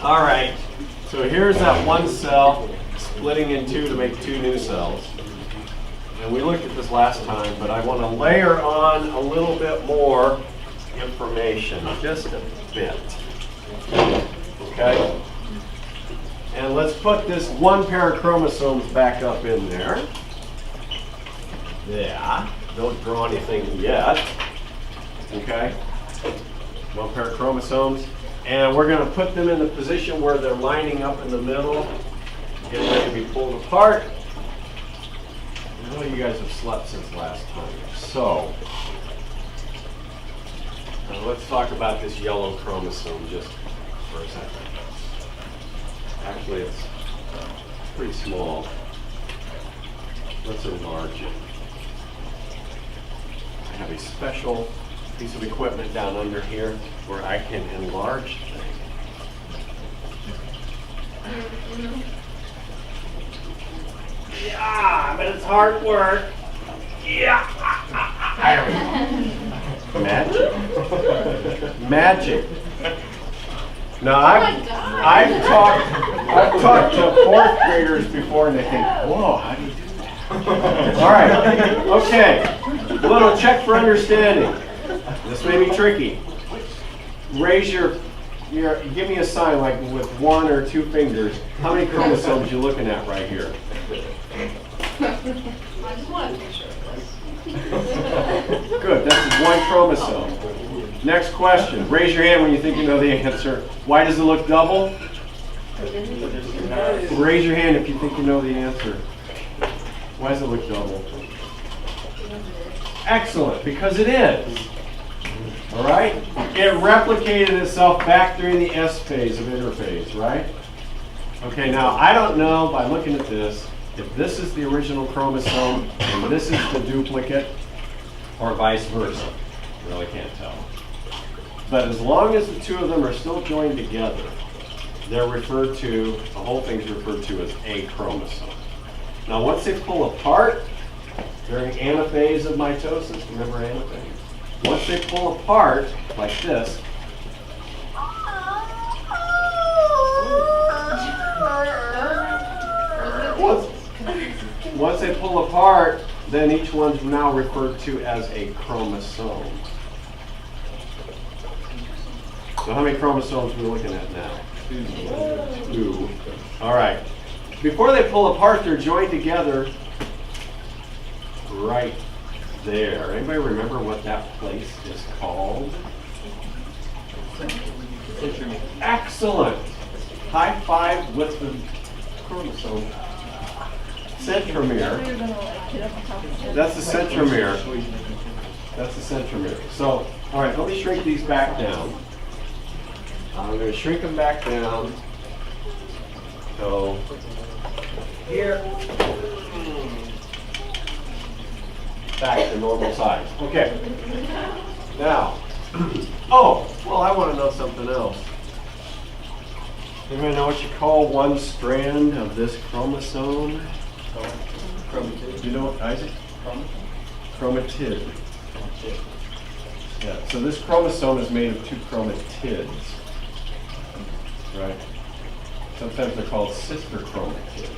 All right, so here's that one cell splitting in two to make two new cells. And we looked at this last time, but I want to layer on a little bit more information, just a bit. Okay? And let's put this one pair of chromosomes back up in there. Yeah, don't draw anything yet. Okay? One pair of chromosomes. And we're going to put them in the position where they're lining up in the middle, getting ready to be pulled apart. I know you guys have slept since last time. So, let's talk about this yellow chromosome just for a second. Actually, it's pretty small. Let's enlarge it. I have a special piece of equipment down under here where I can enlarge things. Yeah, but it's hard work. Yeah. Magic. Magic. Now I've talked to fourth graders before and they think, whoa, how do you do that? All right. Okay. A little check for understanding. This may be tricky. Raise your give me a sign like with one or two fingers. How many chromosomes you looking at right here? I just want to make sure. Good, that's one chromosome. Next question. Raise your hand when you think you know the answer. Why does it look double? Raise your hand if you think you know the answer. Why does it look double? Excellent, because it is. All right? It replicated itself back during the S phase of interphase, right? Okay, now I don't know by looking at this if this is the original chromosome and this is the duplicate or vice versa. Really can't tell. But as long as the two of them are still joined together, they're referred to, the whole thing's referred to as a chromosome. Now once they pull apart during anaphase of mitosis, remember anaphase? Once they pull apart like this, once they pull apart, then each one's now referred to as a chromosome. So how many chromosomes are we looking at now? Two. All right. Before they pull apart, they're joined together right there. Anybody remember what that place is called? Excellent. High five with the chromosome. Centromere. That's the centromere. That's the centromere. So, all right, let me shrink these back down. I'm going to shrink them back down. So, here. Back to normal size. Okay. Now, oh, well, I want to know something else. Anybody know what you call one strand of this chromosome? Chromatid. Do you know what, Isaac? Chromatid. Yeah, so this chromosome is made of two chromatids. Right? Sometimes they're called sister chromatids.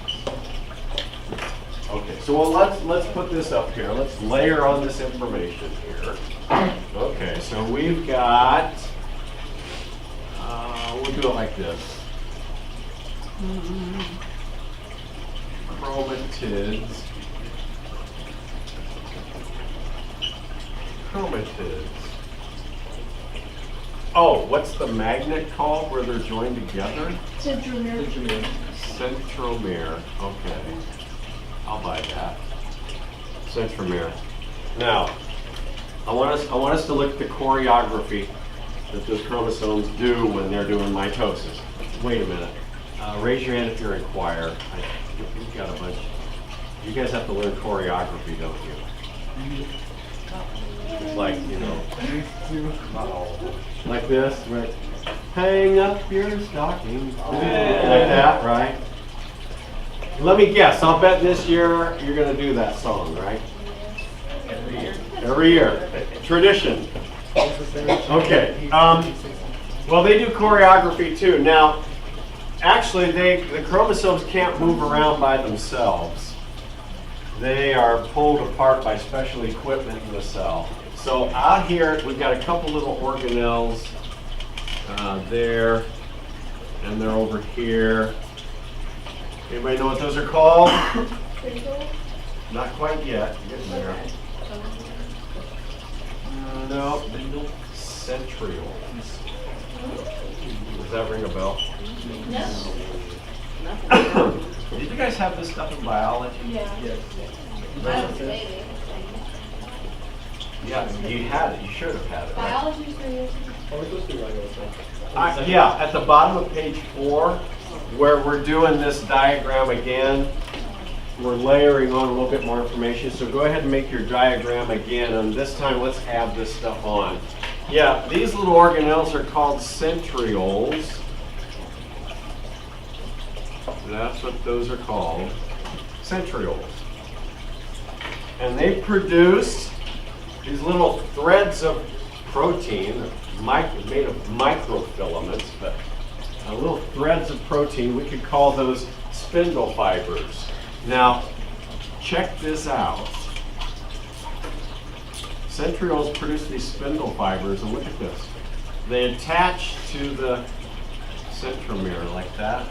Okay, so well, let's put this up here. Let's layer on this information here. Okay, so we've got, we'll do it like this. Chromatids. Chromatids. Oh, what's the magnet called where they're joined together? Centromere. Centromere. Okay. I'll buy that. Centromere. Now, I want us to look at the choreography that those chromosomes do when they're doing mitosis. Wait a minute. Raise your hand if you're in choir. You've got a bunch. You guys have to learn choreography, don't you? It's like, you know, like this, right? Hang up your stocking. Like that, right? Let me guess. I'll bet this year you're going to do that song, right? Every year. Tradition. Okay. Well, they do choreography too. Now, actually, the chromosomes can't move around by themselves. They are pulled apart by special equipment in the cell. So out here, we've got a couple little organelles there, and they're over here. Anybody know what those are called? Not quite yet. Getting there. No, centrioles. Does that ring a bell? No. Did you guys have this stuff in biology? Yeah. Yes. I was a baby. Yeah, you had it. You should have had it. Right? Biology 3 years ago. Are we supposed to write it? Yeah, at the bottom of page 4, where we're doing this diagram again, we're layering on a little bit more information. So go ahead and make your diagram again, and this time let's add this stuff on. Yeah, these little organelles are called centrioles. That's what those are called, centrioles. And they produce these little threads of protein, made of microfilaments, but little threads of protein. We could call those spindle fibers. Now, check this out. Centrioles produce these spindle fibers, and look at this. They attach to the centromere like that.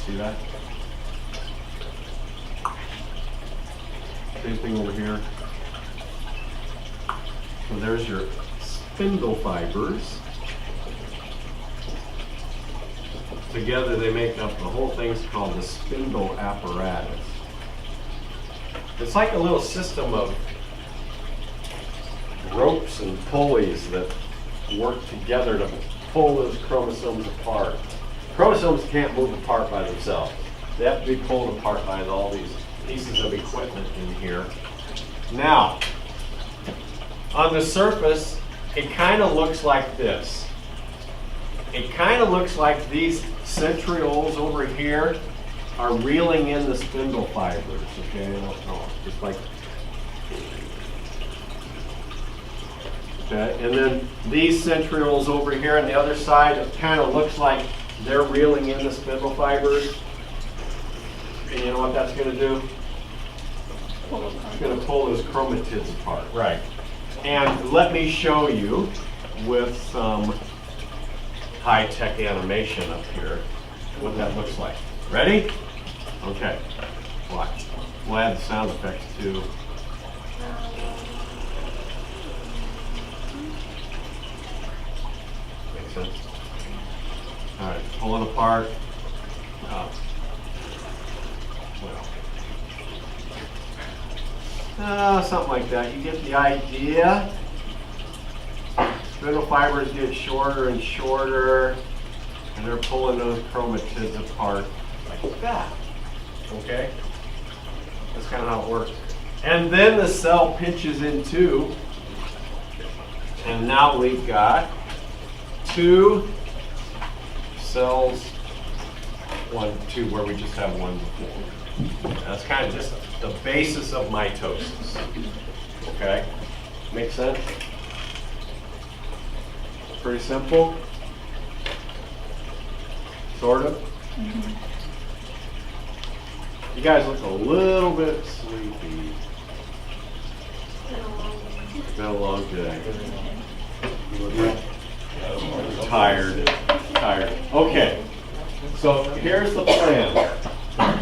See that? Same thing over here. So there's your spindle fibers. Together they make up the whole thing's called the spindle apparatus. It's like a little system of ropes and pulleys that work together to pull those chromosomes apart. Chromosomes can't move apart by themselves. They have to be pulled apart by all these pieces of equipment in here. Now, on the surface, it kind of looks like this. It kind of looks like these centrioles over here are reeling in the spindle fibers, okay? Just like, okay, and then these centrioles over here on the other side, it kind of looks like they're reeling in the spindle fibers. And you know what that's going to do? It's going to pull those chromatids apart. Right. And let me show you with some high-tech animation up here what that looks like. Ready? Okay. Watch. We'll add the sound effects too. Makes sense? All right, pull it apart. Something like that. You get the idea. Spindle fibers get shorter and shorter, and they're pulling those chromatids apart like that. Okay? That's kind of how it works. And then the cell pinches in two, and now we've got two cells, 1, 2, where we just have one before. That's kind of just the basis of mitosis. Okay? Make sense? Pretty simple? Sort of? Mm-hmm. You guys look a little bit sleepy. It's been a long day. Tired. Okay. So here's the plan.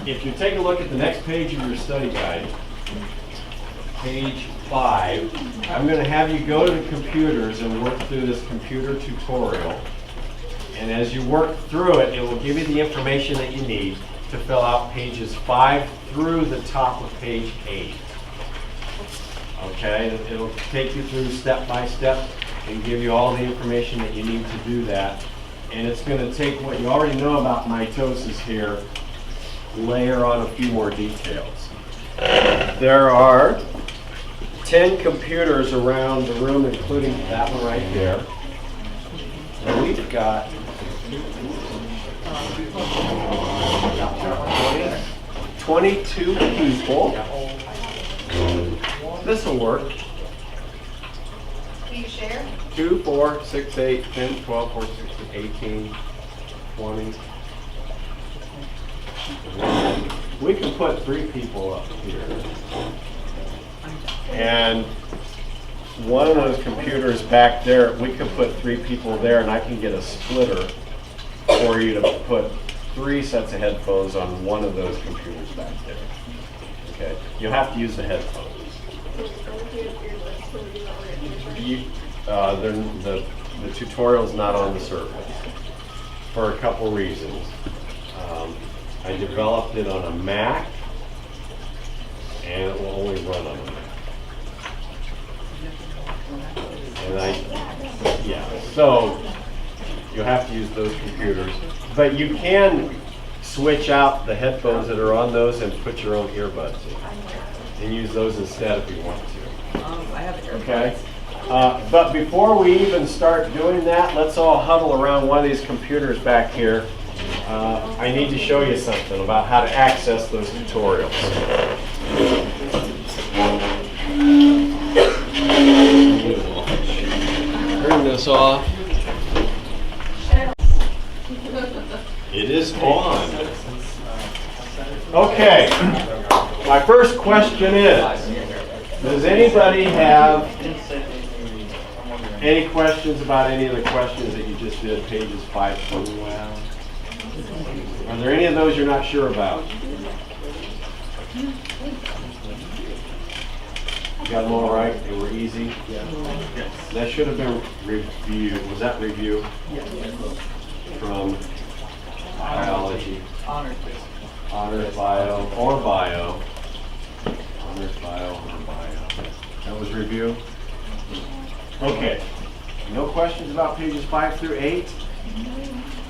If you take a look at the next page of your study guide, page 5, I'm going to have you go to the computers and work through this computer tutorial. And as you work through it, it will give you the information that you need to fill out pages 5 through the top of page 8. Okay? It'll take you through step by step and give you all the information that you need to do that. And it's going to take what you already know about mitosis here, layer on a few more details. There are 10 computers around the room, including that one right there. And we've got 22 people. This will work. do you share? 2, 4, 6, 8, 10, 12, 14, 16, 18, 20. We can put 3 people up here. And one of those computers back there, we could put 3 people there, and I can get a splitter for you to put 3 sets of headphones on one of those computers back there. Okay, you'll have to use the headphones. The tutorial's not on the surface for a couple reasons. I developed it on a Mac, and it will only run on a Mac. So you'll have to use those computers, but you can switch out the headphones that are on those and put your own earbuds in, and use those instead if you want to. I have earbuds. Okay. But before we even start doing that, let's all huddle around one of these computers back here. I need to show you something about how to access those tutorials. Turn this off. It is on. Okay. My first question is, does anybody have any questions about any of the questions that you just did, pages 5 through? Are there any of those you're not sure about? You got them all right? They were easy? That should have been review. Was that review? From biology? Honors bio or bio. Honors bio or bio. That was review? Okay. No questions about pages 5 through 8?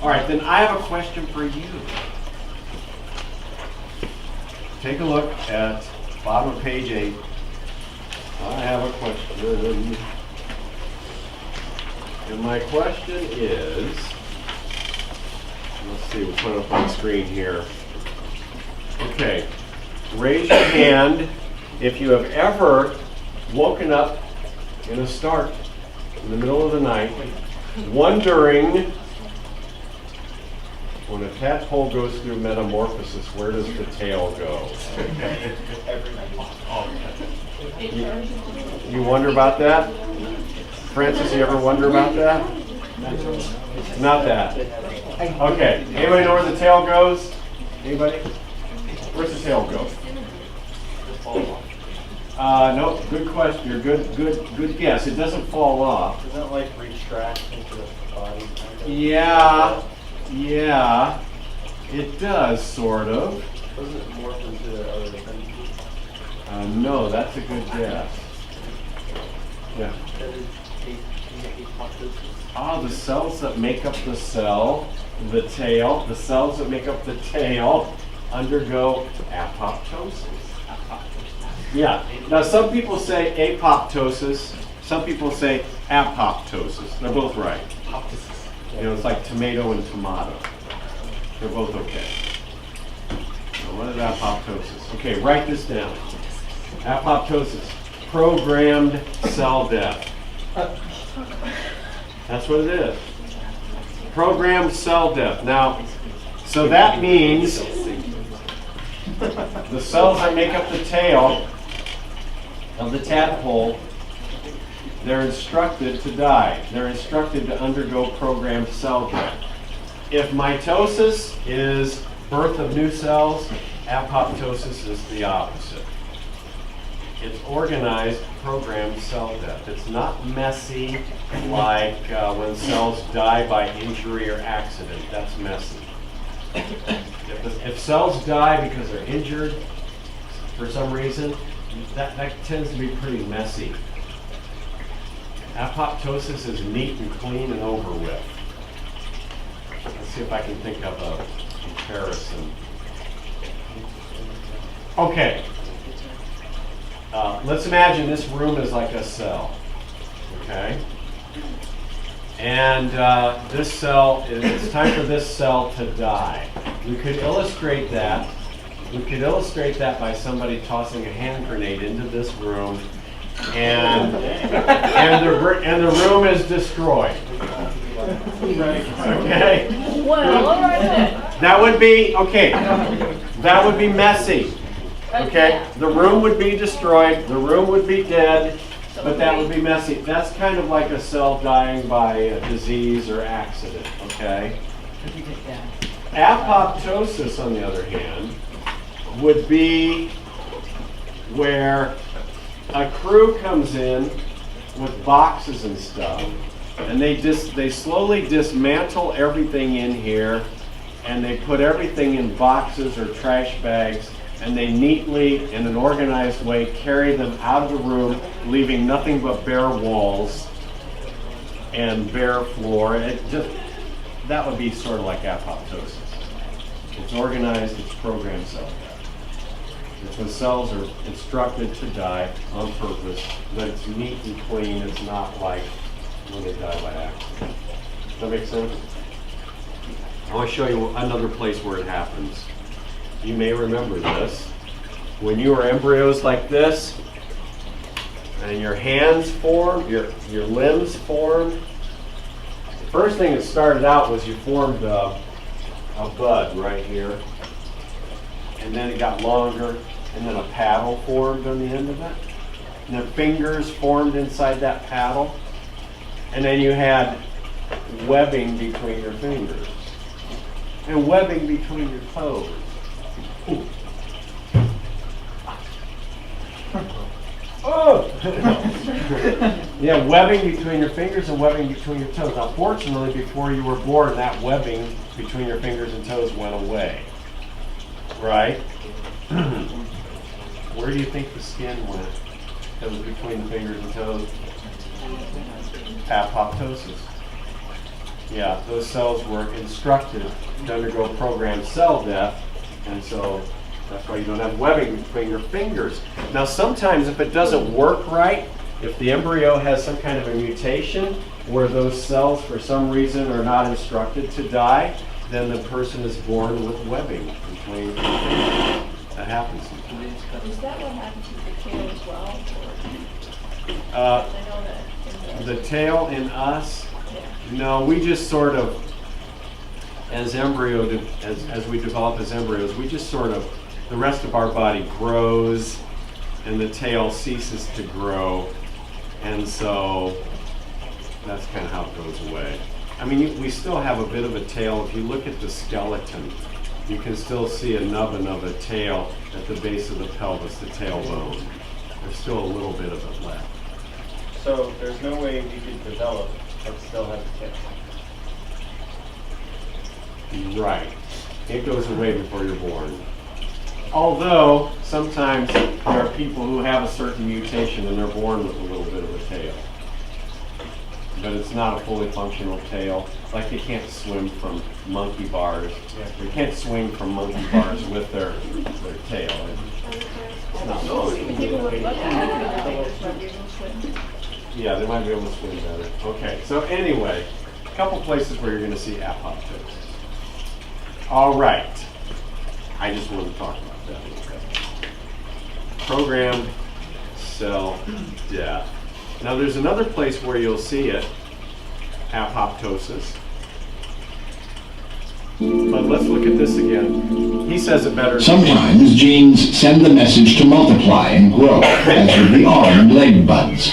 All right, then I have a question for you. Take a look at bottom of page 8. I have a question. And my question is, let's see, we'll put it up on the screen here. Okay, raise your hand if you have ever woken up in a start in the middle of the night, wondering, when a tadpole goes through metamorphosis, where does the tail go? You wonder about that? Francis, you ever wonder about that? Not that. Okay, anybody know where the tail goes? Anybody? Where's the tail go? No, good question. You're good guess. It doesn't fall off. Doesn't it like retract into the body? Yeah, it does, sort of. Doesn't it morph into the other thing? No, that's a good guess. Yeah. That is apoptosis. The cells that make up the cell, the tail, the cells that make up the tail undergo apoptosis. Yeah. Now, some people say apoptosis. Some people say apoptosis. They're both right. You know, it's like tomato and tomato. They're both okay. So what is apoptosis? Okay, write this down. Apoptosis, programmed cell death. That's what it is. Programmed cell death. Now, so that means the cells that make up the tail of the tadpole, they're instructed to die. They're instructed to undergo programmed cell death. If mitosis is birth of new cells, apoptosis is the opposite. It's organized, programmed cell death. It's not messy like when cells die by injury or accident. That's messy. If cells die because they're injured for some reason, that tends to be pretty messy. Apoptosis is neat and clean and over with. Let's see if I can think of a comparison. Okay. Let's imagine this room is like a cell. Okay? And this cell, it's time for this cell to die. We could illustrate that. We could illustrate that by somebody tossing a hand grenade into this room and the room is destroyed. Okay? Well, all right then. That would be, okay, that would be messy. Okay? The room would be destroyed, the room would be dead, but that would be messy. That's kind of like a cell dying by a disease or accident, okay? Apoptosis, on the other hand, would be where a crew comes in with boxes and stuff, and they slowly dismantle everything in here, and they put everything in boxes or trash bags, and they neatly, in an organized way, carry them out of the room, leaving nothing but bare walls and bare floor. That would be sort of like apoptosis. It's organized, it's programmed cell death. It's when cells are instructed to die on purpose, but it's neat and clean. It's not like when they die by accident. Does that make sense? I want to show you another place where it happens. You may remember this. When you were embryos like this, and your hands formed, your limbs formed, the first thing that started out was you formed a bud right here, and then it got longer, and then a paddle formed on the end of it, and the fingers formed inside that paddle, and then you had webbing between your fingers, and webbing between your toes. Ooh. Oh! Yeah, webbing between your fingers and webbing between your toes. Now, fortunately, before you were born, that webbing between your fingers and toes went away. Right? Where do you think the skin went that was between the fingers and toes? Apoptosis. Yeah, those cells were instructed to undergo programmed cell death, and so that's why you don't have webbing between your fingers. Now, sometimes if it doesn't work right, if the embryo has some kind of a mutation where those cells for some reason are not instructed to die, then the person is born with webbing between their fingers. That happens sometimes. Is that what happens with the tail as well? I know that. The tail in us, no, we just sort of, as we develop as embryos, we just sort of, the rest of our body grows and the tail ceases to grow, and so that's kind of how it goes away. I mean, we still have a bit of a tail. If you look at the skeleton, you can still see a nubbin of a tail at the base of the pelvis, the tailbone. There's still a little bit of it left. So there's no way you could develop but still have a tail. Right. It goes away before you're born. Although, sometimes there are people who have a certain mutation and they're born with a little bit of a tail. But it's not a fully functional tail. Like they can't swim from monkey bars. They can't swing from monkey bars with their tail. It's not People with webbing might be able to swim. Yeah, they might be able to swim better. Okay, so anyway, a couple places where you're going to see apoptosis. All right. I just wanted to talk about that a little bit. Programmed cell death. Now there's another place where you'll see it, apoptosis. But let's look at this again. He says it better. Sometimes genes send the message to multiply and grow, as with the arm and leg buds.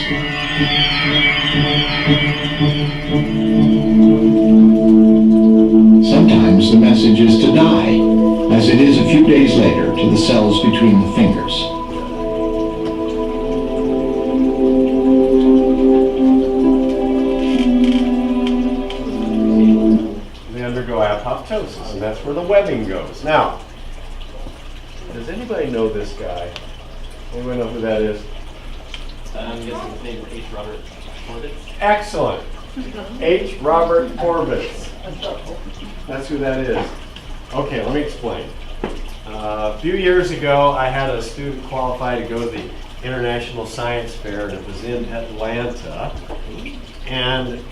Sometimes the message is to die, as it is a few days later to the cells between the fingers. They undergo apoptosis, and that's where the webbing goes. Now, does anybody know this guy? Anyone know who that is? I'm guessing his name is H. Robert Corbett. Excellent. H. Robert Corbett. That's who that is. Okay, let me explain. A few years ago, I had a student qualify to go to the International Science Fair, and it was in Atlanta. And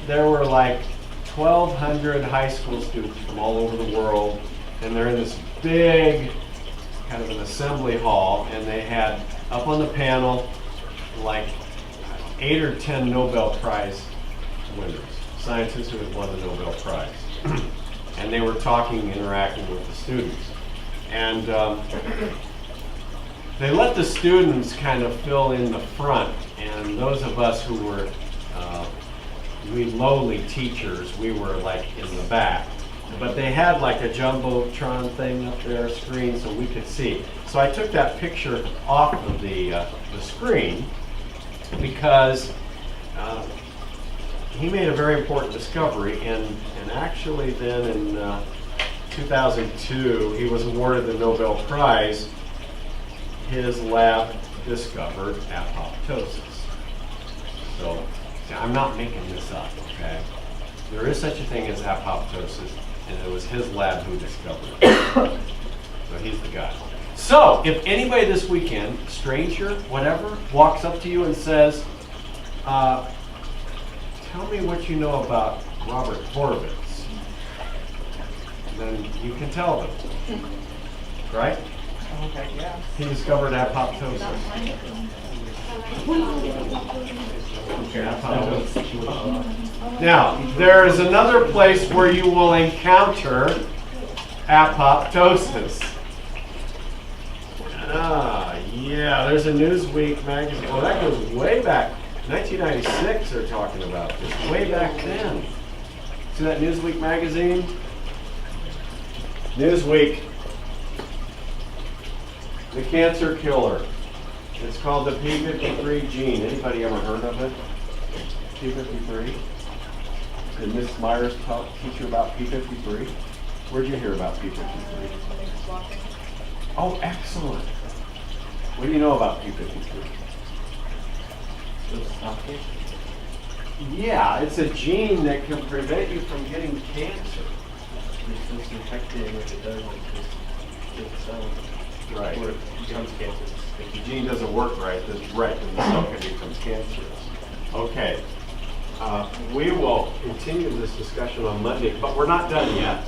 there were like 1,200 high school students from all over the world, and they're in this big kind of an assembly hall, and they had up on the panel like 8 or 10 Nobel Prize winners, scientists who had won the Nobel Prize. And they were talking, interacting with the students. And they let the students kind of fill in the front, and those of us who were we lowly teachers, we were like in the back. But they had like a jumbotron thing up there, screen, so we could see. So I took that picture off of the screen because he made a very important discovery, and actually then in 2002 he was awarded the Nobel Prize. His lab discovered apoptosis. So I'm not making this up, okay? There is such a thing as apoptosis, and it was his lab who discovered it. So he's the guy. So if anybody this weekend, stranger, whatever, walks up to you and says, tell me what you know about Robert Horowitz, then you can tell them, right? Okay, yeah. He discovered apoptosis. Now, there is another place where you will encounter apoptosis. Yeah, there's a Newsweek magazine. Oh, that goes way back. 1996 they're talking about this, way back then. See that Newsweek magazine? Newsweek, the cancer killer. It's called the p53 gene. Anybody ever heard of it? p53? Did Miss Myers teach you about p53? Where'd you hear about p53? Oh, excellent. What do you know about p53? Yeah, it's a gene that can prevent you from getting cancer. It's infected if it doesn't, Right. or it becomes cancerous. If the gene doesn't work right, then the cell can become cancerous. Okay. We will continue this discussion on Monday, but we're not done yet.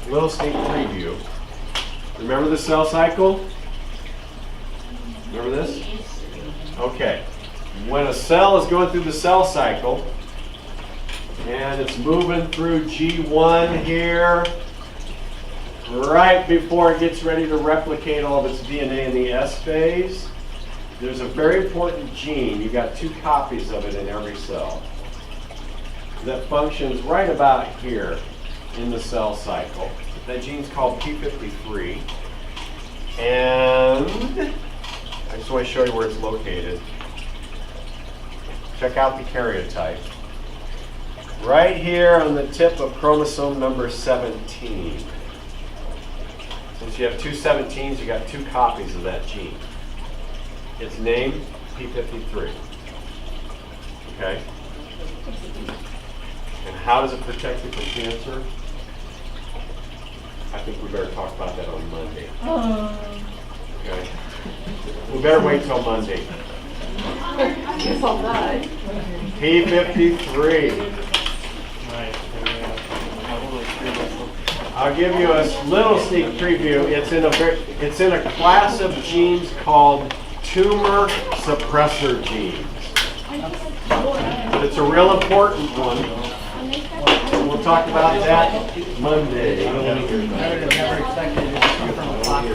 A little sneak preview. Remember the cell cycle? Remember this? Okay. When a cell is going through the cell cycle, and it's moving through G1 here, right before it gets ready to replicate all of its DNA in the S phase, there's a very important gene. You've got 2 copies of it in every cell that functions right about here in the cell cycle. That gene's called p53. And I just want to show you where it's located. Check out the karyotype. Right here on the tip of chromosome number 17. Since you have 2 17s, you got 2 copies of that gene. It's named p53. Okay? And how does it protect you from cancer? I think we better talk about that on Monday. Okay? We better wait till Monday. I guess I'll die. p53. I'll give you a little sneak preview. It's in a class of genes called tumor suppressor genes. But it's a real important one. We'll talk about that Monday.